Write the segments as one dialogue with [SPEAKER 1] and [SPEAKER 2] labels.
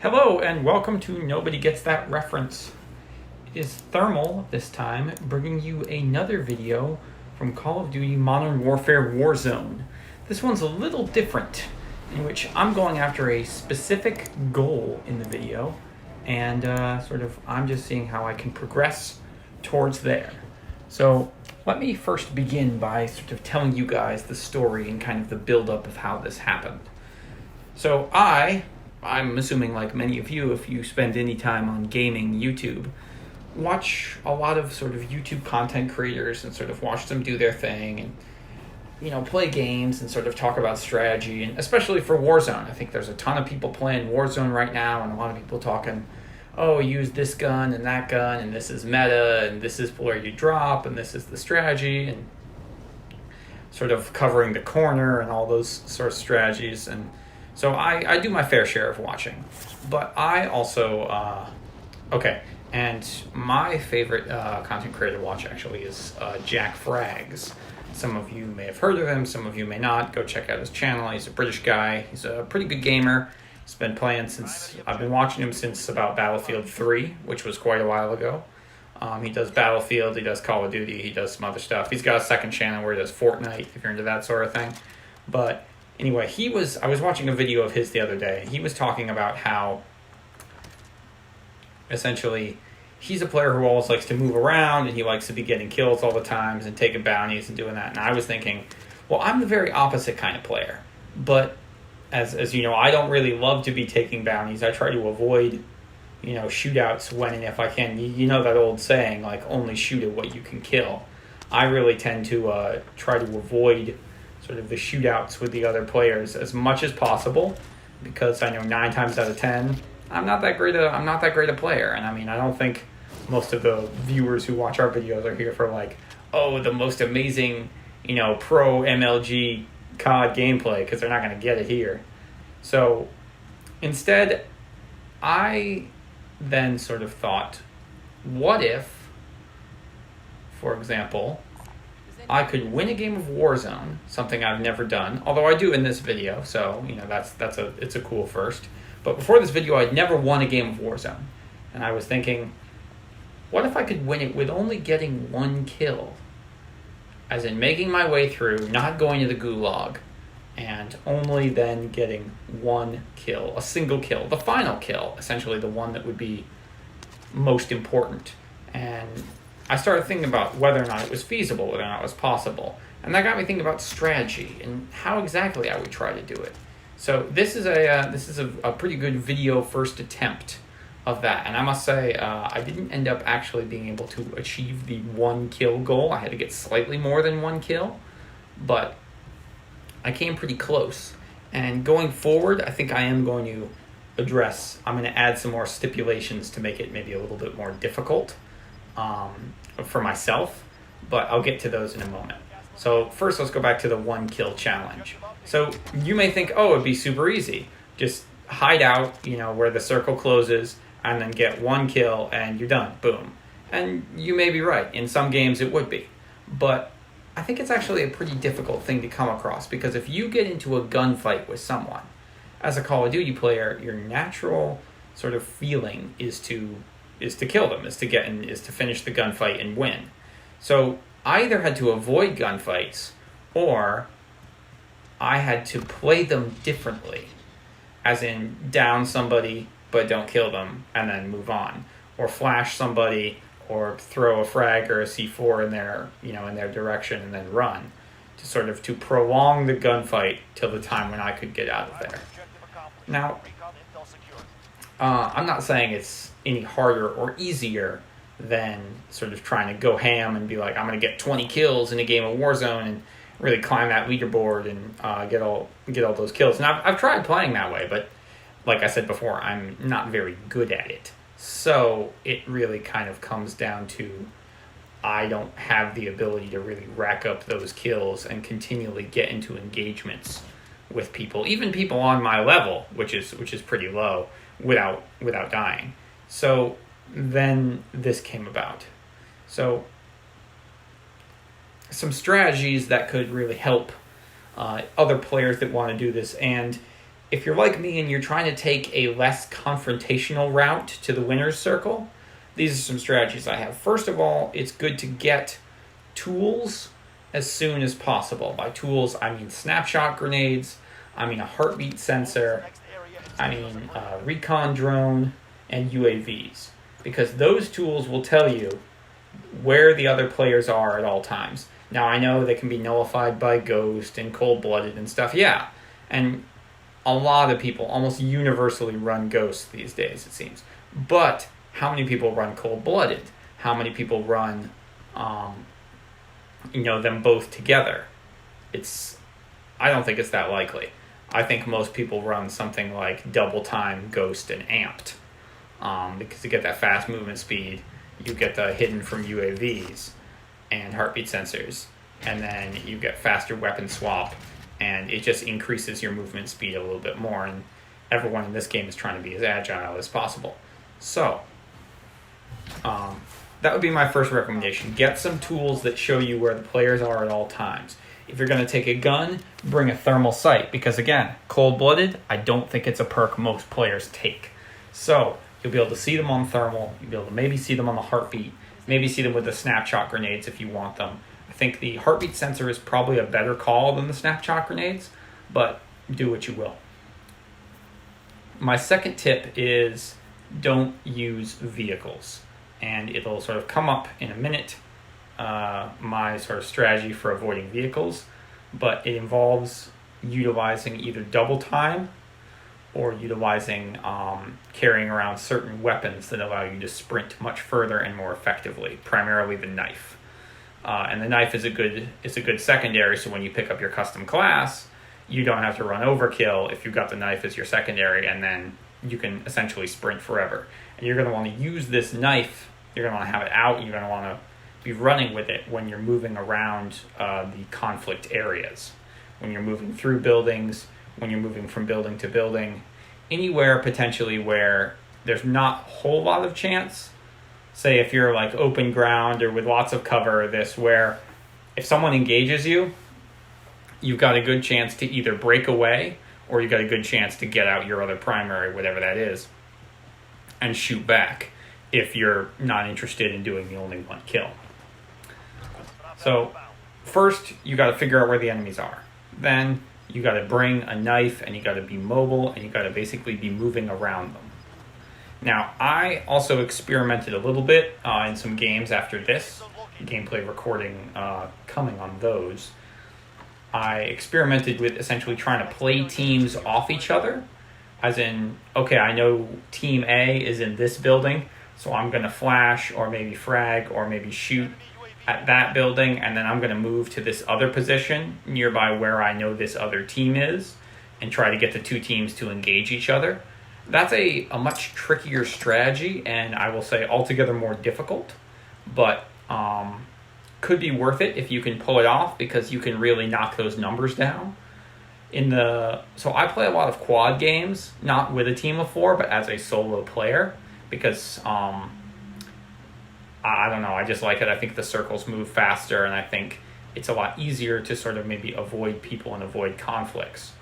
[SPEAKER 1] Hello and welcome to Nobody Gets That Reference. It is Thermal this time, bringing you another video from Call of Duty Modern Warfare Warzone. This one's a little different, in which I'm going after a specific goal in the video, and I'm just seeing how I can progress towards there. So let me first begin by sort of telling you guys the story and kind of the build-up of how this happened. So I'm assuming, like many of you, if you spend any time on gaming YouTube, watch a lot of sort of YouTube content creators and sort of watch them do their thing and, play games and sort of talk about strategy. And especially for Warzone, I think there's a ton of people playing Warzone right now and a lot of people talking, oh, use this gun and this is meta and this is where you drop and this is the strategy and sort of covering the corner and all those sort of strategies. And so I do my fair share of watching, but I also, and my favorite content creator to watch actually is JackFrags. Some of you may have heard of him, some of you may not. Go check out his channel. He's a British guy. He's a pretty good gamer. He's been playing I've been watching him since about Battlefield 3, which was quite a while ago. He does Battlefield, he does Call of Duty, he does some other stuff. He's got a second channel where he does Fortnite, if you're into that sort of thing. But anyway, I was watching a video of his the other day. He was talking about how essentially he's a player who always likes to move around and he likes to be getting kills all the times and taking bounties and doing that. And I was thinking, well, I'm the very opposite kind of player. But as you know, I don't really love to be taking bounties. I try to avoid, shootouts when and if I can. You know that old saying, like, only shoot at what you can kill. I really tend to try to avoid sort of the shootouts with the other players as much as possible, because I know 9 times out of 10 I'm not that great a player. And I mean, I don't think most of the viewers who watch our videos are here for like, oh, the most amazing, pro MLG COD gameplay, because they're not going to get it here. So instead, I then sort of thought, what if, for example, I could win a game of Warzone, something I've never done, although I do in this video, so it's a cool first. But before this video, I'd never won a game of Warzone, and I was thinking, what if I could win it with only getting 1 kill, as in making my way through, not going to the gulag, and only then getting 1 kill, a single kill, the final kill, essentially the one that would be most important. And I started thinking about whether or not it was feasible, whether or not it was possible. And that got me thinking about strategy and how exactly I would try to do it. So this is a pretty good video first attempt of that. And I must say, I didn't end up actually being able to achieve the 1 kill goal. I had to get slightly more than 1 kill, but I came pretty close. And going forward, I think I am going to I'm going to add some more stipulations to make it maybe a little bit more difficult for myself, but I'll get to those in a moment. So first, let's go back to the 1 kill challenge. So you may think, oh, it'd be super easy. Just hide out, where the circle closes, and then get 1 kill, and you're done. Boom. And you may be right. In some games, it would be. But I think it's actually a pretty difficult thing to come across, because if you get into a gunfight with someone, as a Call of Duty player, your natural sort of feeling is to kill them, is to finish the gunfight and win. So I either had to avoid gunfights, or I had to play them differently, as in down somebody but don't kill them and then move on, or flash somebody, or throw a frag or a C4 in their direction and then run, to prolong the gunfight till the time when I could get out of there. Now, I'm not saying it's any harder or easier than sort of trying to go ham and be like, I'm going to get 20 kills in a game of Warzone and really climb that leaderboard and get all those kills. And I've tried playing that way, but like I said before, I'm not very good at it. So it really kind of comes down to, I don't have the ability to really rack up those kills and continually get into engagements with people, even people on my level, which is pretty low, without dying. So then this came about. So some strategies that could really help other players that want to do this, and if you're like me and you're trying to take a less confrontational route to the winner's circle, these are some strategies I have. First of all, it's good to get tools as soon as possible. By tools, I mean snapshot grenades, I mean a heartbeat sensor, I mean a recon drone, and UAVs. Because those tools will tell you where the other players are at all times. Now, I know they can be nullified by Ghost and Cold-Blooded and stuff, yeah. And a lot of people almost universally run Ghost these days, it seems. But how many people run Cold-Blooded? How many people run, them both together? I don't think it's that likely. I think most people run something like Double Time, Ghost, and Amped. Because you get that fast movement speed, you get the hidden from UAVs and heartbeat sensors, and then you get faster weapon swap, and it just increases your movement speed a little bit more, and everyone in this game is trying to be as agile as possible. So, that would be my first recommendation. Get some tools that show you where the players are at all times. If you're going to take a gun, bring a thermal sight, because again, Cold-Blooded, I don't think it's a perk most players take. So, you'll be able to see them on thermal, you'll be able to maybe see them on the heartbeat, maybe see them with the snapshot grenades if you want them. I think the heartbeat sensor is probably a better call than the snapshot grenades, but do what you will. My second tip is don't use vehicles, and it'll sort of come up in a minute, my sort of strategy for avoiding vehicles, but it involves utilizing either double time or utilizing carrying around certain weapons that allow you to sprint much further and more effectively, primarily the knife. And the knife is a good secondary, so when you pick up your custom class, you don't have to run overkill if you've got the knife as your secondary, and then you can essentially sprint forever. And you're going to want to use this knife, you're going to want to have it out, you're going to want to be running with it when you're moving around the conflict areas. When you're moving through buildings, when you're moving from building to building, anywhere potentially where there's not a whole lot of chance. Say if you're like open ground or with lots of cover, where if someone engages you, you've got a good chance to either break away or you've got a good chance to get out your other primary, whatever that is, and shoot back if you're not interested in doing the only one kill. So first, you got to figure out where the enemies are. Then you got to bring a knife, and you got to be mobile, and you got to basically be moving around them. Now, I also experimented a little bit in some games after this, gameplay recording coming on those. I experimented with essentially trying to play teams off each other, as in, okay, I know Team A is in this building, so I'm going to flash or maybe frag or maybe shoot at that building, and then I'm going to move to this other position nearby where I know this other team is and try to get the two teams to engage each other. That's a much trickier strategy, and I will say altogether more difficult, but could be worth it if you can pull it off, because you can really knock those numbers down. So I play a lot of quad games, not with a team of 4, but as a solo player, because I don't know, I just like it. I think the circles move faster, and I think it's a lot easier to sort of maybe avoid people and avoid conflicts.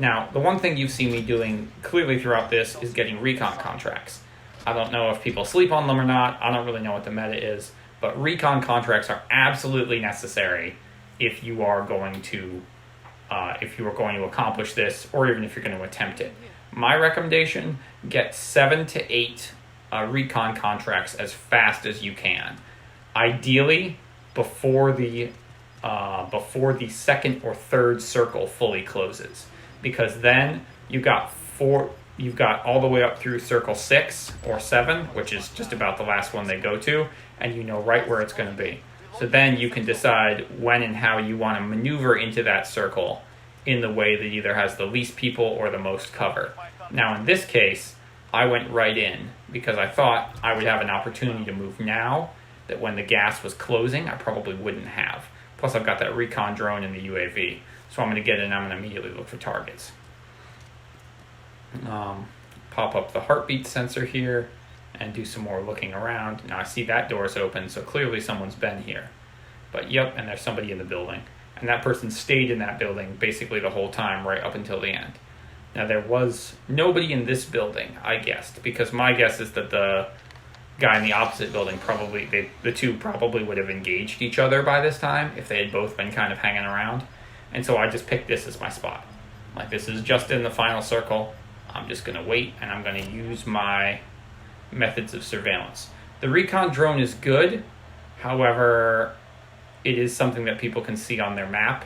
[SPEAKER 1] Now, the one thing you've seen me doing clearly throughout this is getting recon contracts. I don't know if people sleep on them or not. I don't really know what the meta is, but recon contracts are absolutely necessary if you are going to accomplish this, or even if you're going to attempt it. My recommendation: get 7 to 8 recon contracts as fast as you can. Ideally, before the second or third circle fully closes, because then you've got all the way up through circle 6 or 7, which is just about the last one they go to, and you know right where it's going to be. So then you can decide when and how you want to maneuver into that circle in the way that either has the least people or the most cover. Now, in this case, I went right in because I thought I would have an opportunity to move now that when the gas was closing, I probably wouldn't have. Plus, I've got that recon drone and the UAV. So I'm going to get in, I'm going to immediately look for targets. Pop up the heartbeat sensor here and do some more looking around. Now I see that door is open, so clearly someone's been here. But yep, and there's somebody in the building. And that person stayed in that building basically the whole time, right up until the end. Now, there was nobody in this building, I guessed, because my guess is that the guy in the opposite building the two probably would have engaged each other by this time if they had both been kind of hanging around. And so I just picked this as my spot. Like, this is just in the final circle. I'm just going to wait, and I'm going to use my methods of surveillance. The recon drone is good. However, it is something that people can see on their map,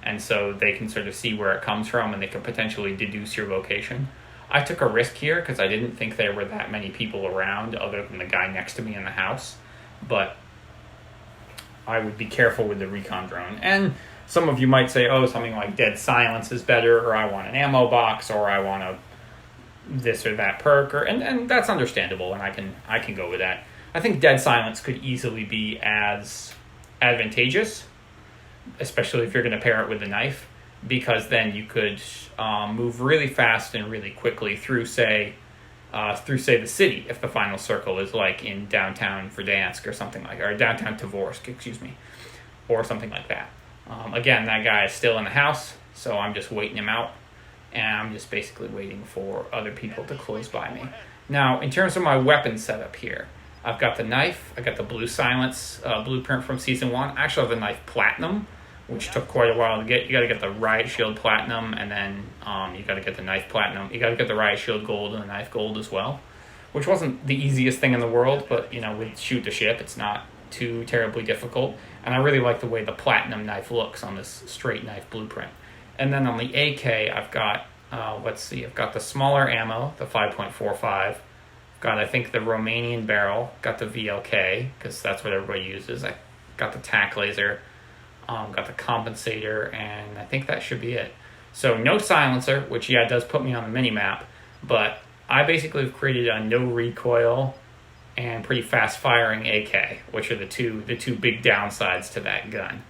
[SPEAKER 1] and so they can sort of see where it comes from, and they can potentially deduce your location. I took a risk here because I didn't think there were that many people around other than the guy next to me in the house, but I would be careful with the recon drone. And some of you might say, oh, something like dead silence is better, or I want an ammo box, or I want a this or that perk, and that's understandable, and I can go with that. I think dead silence could easily be as advantageous, especially if you're going to pair it with a knife, because then you could move really fast and really quickly through say the city if the final circle is like in downtown Verdansk or something like, or downtown Tovorsk, or something like that. Again, that guy is still in the house, so I'm just waiting him out, and I'm just basically waiting for other people to close by me. Now, in terms of my weapon setup here, I've got the knife, I got the blue silence blueprint from Season 1. I actually have the knife platinum, which took quite a while to get. You got to get the riot shield platinum, and then you got to get the knife platinum. You got to get the riot shield gold and the knife gold as well, which wasn't the easiest thing in the world, but with shoot the ship, it's not too terribly difficult. And I really like the way the platinum knife looks on this straight knife blueprint. And then on the AK, I've got I've got the smaller ammo, the 5.45. Got, I think, the Romanian barrel. Got the VLK, because that's what everybody uses. I got the tac laser. Got the compensator, and I think that should be it. So no silencer, which, yeah, does put me on the mini-map, but I basically have created a no recoil and pretty fast-firing AK, which are the two big downsides to that gun.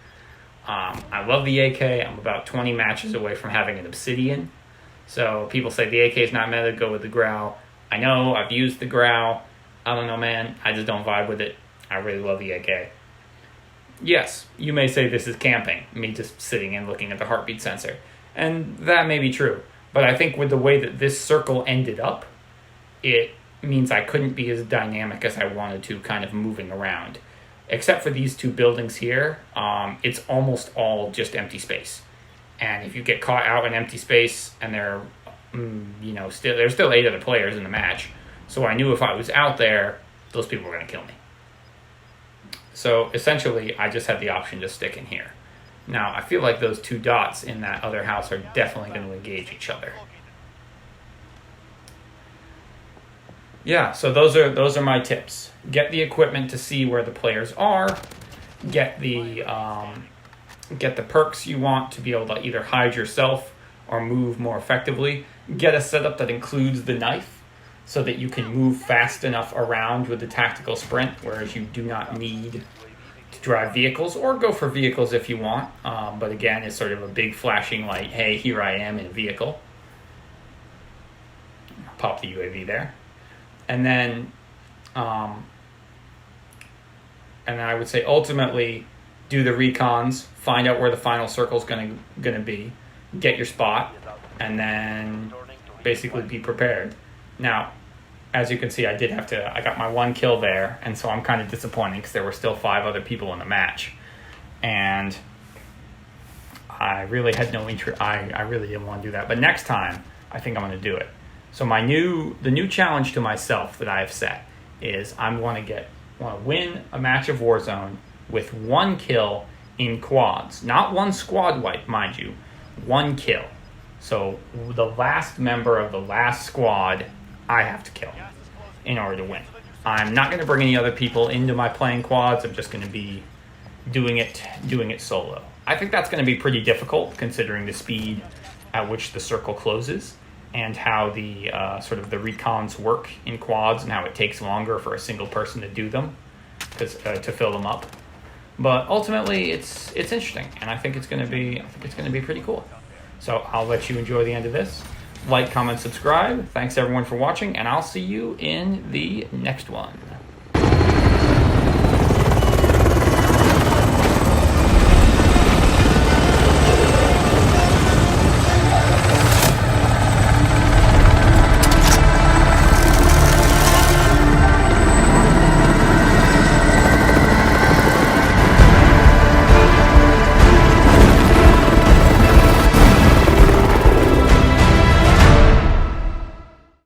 [SPEAKER 1] I love the AK. I'm about 20 matches away from having an obsidian. So people say the AK is not meta, go with the Grau. I know, I've used the Grau. I don't know, man. I just don't vibe with it. I really love the AK. Yes, you may say this is camping, me just sitting and looking at the heartbeat sensor. And that may be true. But I think with the way that this circle ended up, it means I couldn't be as dynamic as I wanted to, kind of moving around. Except for these two buildings here, it's almost all just empty space. And if you get caught out in empty space, and there's still 8 other players in the match, so I knew if I was out there, those people were going to kill me. So essentially, I just had the option to stick in here. Now, I feel like those 2 dots in that other house are definitely going to engage each other. Yeah, so those are my tips. Get the equipment to see where the players are. Get the perks you want to be able to either hide yourself or move more effectively. Get a setup that includes the knife so that you can move fast enough around with the tactical sprint, whereas you do not need to drive vehicles, or go for vehicles if you want. But again, it's sort of a big flashing light, hey, here I am in a vehicle. Pop the UAV there. And then I would say ultimately do the recons, find out where the final circle is going to be, get your spot, and then basically be prepared. Now, as you can see, I got my 1 kill there, and so I'm kind of disappointed because there were still 5 other people in the match. And I really had no interest. I really didn't want to do that. But next time, I think I'm going to do it. So the new challenge to myself that I have set is I want to win a match of Warzone with 1 kill in quads. Not 1 squad wipe, mind you. 1 kill. So the last member of the last squad, I have to kill in order to win. I'm not going to bring any other people into my playing quads. I'm just going to be doing it solo. I think that's going to be pretty difficult considering the speed at which the circle closes, and how the sort of the recons work in quads, and how it takes longer for a single person to do them, to fill them up. But ultimately, it's interesting, and I think it's going to be pretty cool. So I'll let you enjoy the end of this. Like, comment, subscribe. Thanks everyone for watching, and I'll see you in the next one.